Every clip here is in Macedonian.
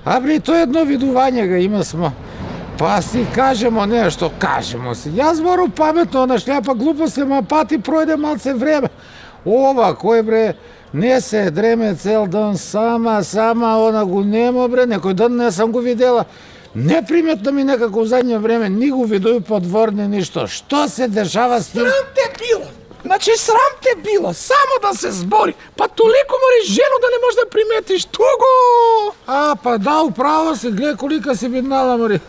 Абри, то едно видување га има смо. Па си кажемо нешто, кажемо си. Јас збору паметно на шљапа глупости, ма пати пројде малце време. Ова, кој бре, не се дреме цел ден, сама, она го нема бре, некој ден не сам го видела. Неприметно ми некако у задње време, ни го видуј подворни ништо. Што се дешава с ним? Срам те било! Значи срам те било, само да се збори. Па толико мори жено да не можеш да приметиш туго. Па да, управо си, гледа колика си виднала, мори.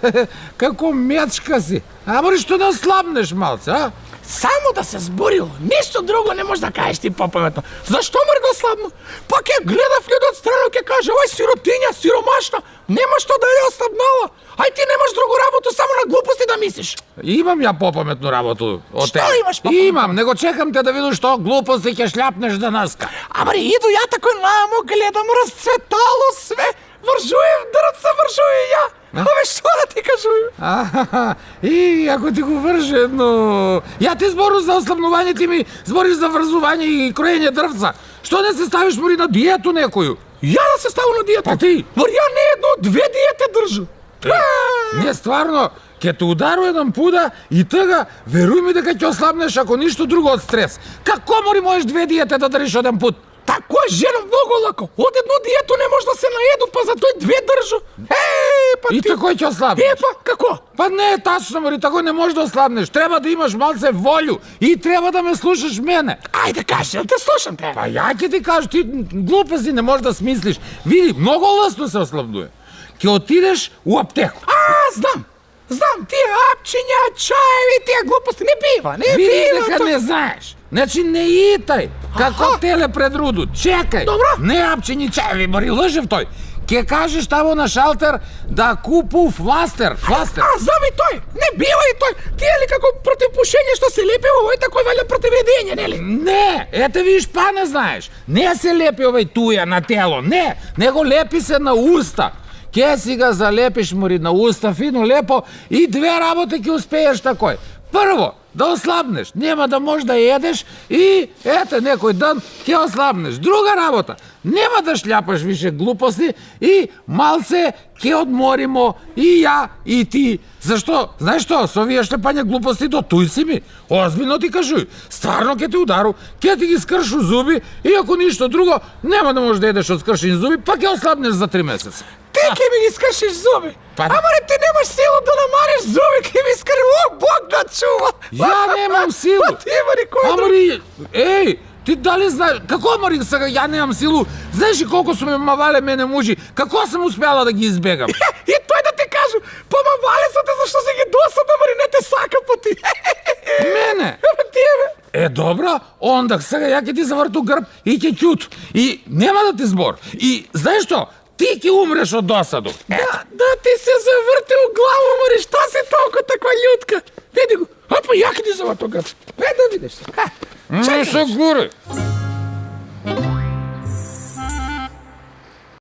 Како мечка си. Мори, што да слабнеш малце, а? Само да се зборило, ништо друго не можеш да кажеш ти попаметно. Зашто мори да слабно? Па ке гледав луѓе од страна, ке каже, ој сиротиња, сиромашна, нема што да ја ослабнала. Ај ти немаш друго работу, само на глупости да мислиш. Имам ја попаметну работу од Што имаш попаметно? Имам, него чекам те да видиш што глупости ќе шљапнеш денеска. Амари, иду ја тако намо, гледам, расцветало све, вржуев дрвца, вржуе ја. Абе, што да ти кажувам? И ако ти го врже едно... Ја ти збору за ослабнување, ти ми збориш за врзување и кроење дрвца. Што не се ставиш мори на диету некоју? Ја да се ставам на диета? Па ти? Мори, ја не едно, две диете држу. Не, стварно, ќе те удару еден пуда и тога, веруј ми дека ќе ослабнеш ако ништо друго од стрес. Како мори можеш две диете да држиш еден пут? Тако е, жено, многу лако. Од едно дието не може да се наеду, па за тој две држу. Па И ти... такој ќе ослабнеш. Па, како? Па не е тачно, мори, тако не можеш да ослабнеш. Треба да имаш малце волју и треба да ме слушаш мене. Ајде, кажи, да те слушам те. Па ја ќе ти кажу, ти глупости не можеш да смислиш. Види, многу лесно се ослабнува. Ќе отидеш у аптеку. Знам, тие апчиња, чаеви, тие глупости, не бива, не Видиш бива. дека не знаеш. Значи не итај, како теле пред руду. Чекај. Добро. Не апчини чаеви, мори, лжев тој. Ке кажеш тамо на шалтер да купу фластер. Знам и тој, не бива и тој. Тие ли како против пушење што се лепи овој такој валја против едење, нели? Не, ете виж, па не знаеш. Не се лепи овој туја на тело, не, него лепи се на уста. Ке си ga залепиш, мори, на уста, фино, лепо, и две работи ќе успееш такој. Прво, да ослабнеш, нема да можеш да едеш и, ете, некој ден ќе ослабнеш. Друга работа, нема да шљапаш више глупости и малце ќе одморимо и ја, и ти. Зашто? Знаеш што, со овие шљапања глупости до туј си ми. Озбилно ти кажуј, стварно ќе ти удару, ќе ти ги скршу зуби и ако ништо друго, нема да можеш да едеш од скршени зуби, па ќе ослабнеш за 3 месеца. Ти ќе ми ги скршиш зуби. Амаре, ти немаш сила да намариш зуби, ќе ми скршиш. О, Бог да чува. Ја немам силу. Па ти, мари, кој Амари, еј, ти дали знаеш, како мари сега ја немам силу? Знаеш ли колку су ме мавале мене мужи? Како сам успела да ги избегам? И тој да ти кажу, помавале са те зашто си ги досадна, мари, не те сака па ти. Мене? Тебе. Добро, онда сега ја ќе ти заврту грб и ќе ќут. И нема да ти збор. И знаеш што? Ти ќе умреш од досаду. Да, ти се заврти у главу, мари, што си толку таква љутка? Види го, па ја ќе ти заврту грб. Да видиш се. Не се гури.